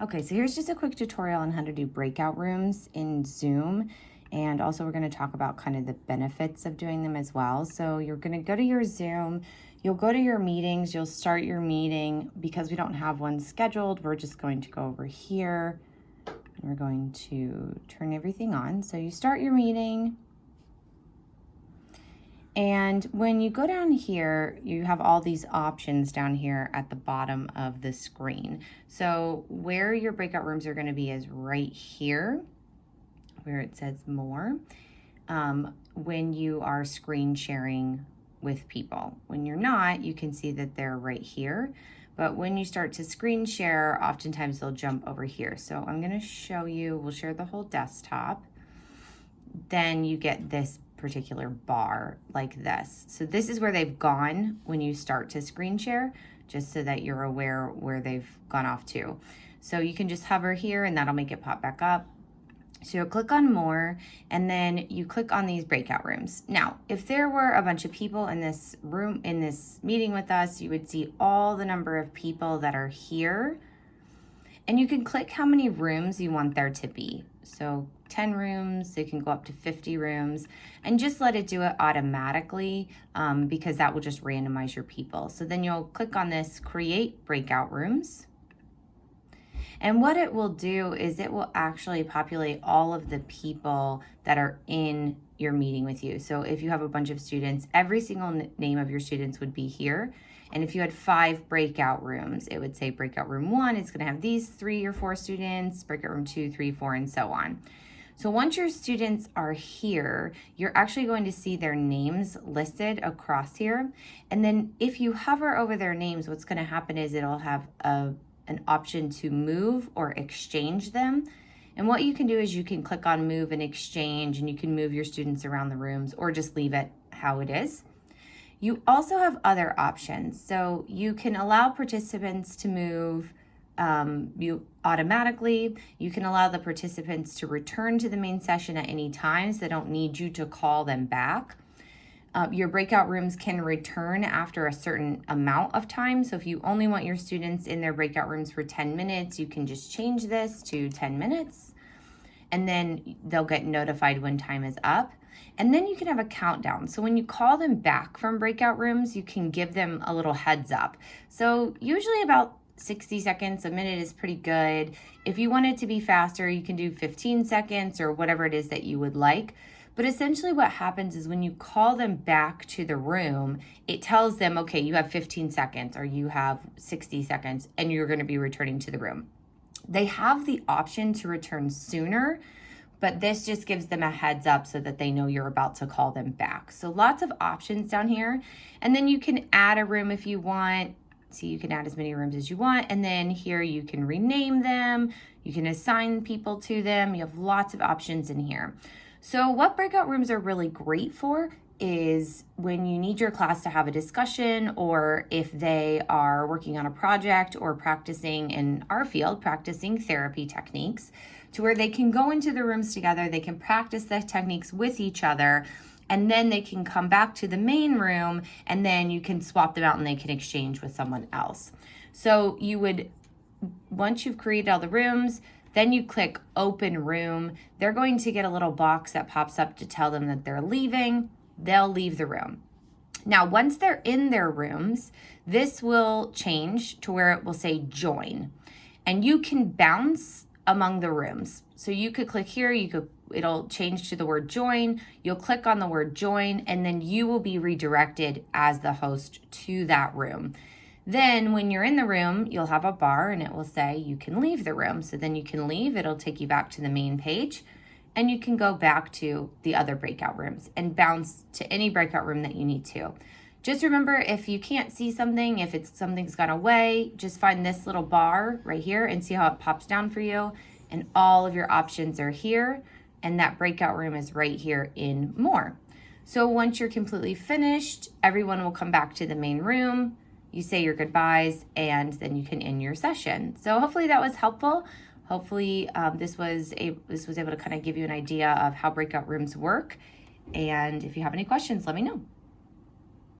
Okay, so here's just a quick tutorial on how to do breakout rooms in Zoom. And also we're going to talk about kind of the benefits of doing them as well. So you're going to go to your Zoom, you'll go to your meetings, you'll start your meeting. Because we don't have one scheduled, we're just going to go over here and we're going to turn everything on. So you start your meeting. And when you go down here, you have all these options down here at the bottom of the screen. So where your breakout rooms are going to be is right here, where it says more, when you are screen sharing with people. When you're not, you can see that they're right here. But when you start to screen share, oftentimes they'll jump over here. So I'm going to show you, we'll share the whole desktop. Then you get this particular bar like this. So this is where they've gone when you start to screen share, just so that you're aware where they've gone off to. So you can just hover here and that'll make it pop back up. So you'll click on more and then you click on these breakout rooms. Now, if there were a bunch of people in this room, in this meeting with us, you would see all the number of people that are here. And you can click how many rooms you want there to be. So 10 rooms, so you can go up to 50 rooms, and just let it do it automatically because that will just randomize your people. So then you'll click on this create breakout rooms. And what it will do is it will actually populate all of the people that are in your meeting with you. So if you have a bunch of students, every single name of your students would be here. And if you had 5 breakout rooms, it would say breakout room 1, it's going to have these 3 or 4 students, breakout room 2, 3, 4, and so on. So once your students are here, you're actually going to see their names listed across here. And then if you hover over their names, what's going to happen is it'll have an option to move or exchange them. And what you can do is you can click on move and exchange, and you can move your students around the rooms or just leave it how it is. You also have other options. So you can allow participants to move you automatically. You can allow the participants to return to the main session at any time, so they don't need you to call them back. Your breakout rooms can return after a certain amount of time. So if you only want your students in their breakout rooms for 10 minutes, you can just change this to 10 minutes. And then they'll get notified when time is up. And then you can have a countdown. So when you call them back from breakout rooms, you can give them a little heads up. So usually about 60 seconds, a minute is pretty good. If you want it to be faster, you can do 15 seconds or whatever it is that you would like. But essentially what happens is when you call them back to the room, it tells them, okay, you have 15 seconds or you have 60 seconds and you're going to be returning to the room. They have the option to return sooner, but this just gives them a heads up so that they know you're about to call them back. So lots of options down here. And then you can add a room if you want. So you can add as many rooms as you want. And then here you can rename them. You can assign people to them. You have lots of options in here. So what breakout rooms are really great for is when you need your class to have a discussion, or if they are working on a project or practicing in our field, practicing therapy techniques, to where they can go into the rooms together, they can practice the techniques with each other, and then they can come back to the main room and then you can swap them out and they can exchange with someone else. So you would, once you've created all the rooms, then you click open room. They're going to get a little box that pops up to tell them that they're leaving. They'll leave the room. Now, once they're in their rooms, this will change to where it will say join. And you can bounce among the rooms. So you could click here, it'll change to the word join. You'll click on the word join, and then you will be redirected as the host to that room. Then when you're in the room, you'll have a bar and it will say you can leave the room. So then you can leave, it'll take you back to the main page, and you can go back to the other breakout rooms and bounce to any breakout room that you need to. Just remember, if you can't see something, if something's gone away, just find this little bar right here and see how it pops down for you. And all of your options are here, and that breakout room is right here in more. So once you're completely finished, everyone will come back to the main room. You say your goodbyes, and then you can end your session. So hopefully that was helpful. Hopefully this was able to kind of give you an idea of how breakout rooms work. And if you have any questions, let me know.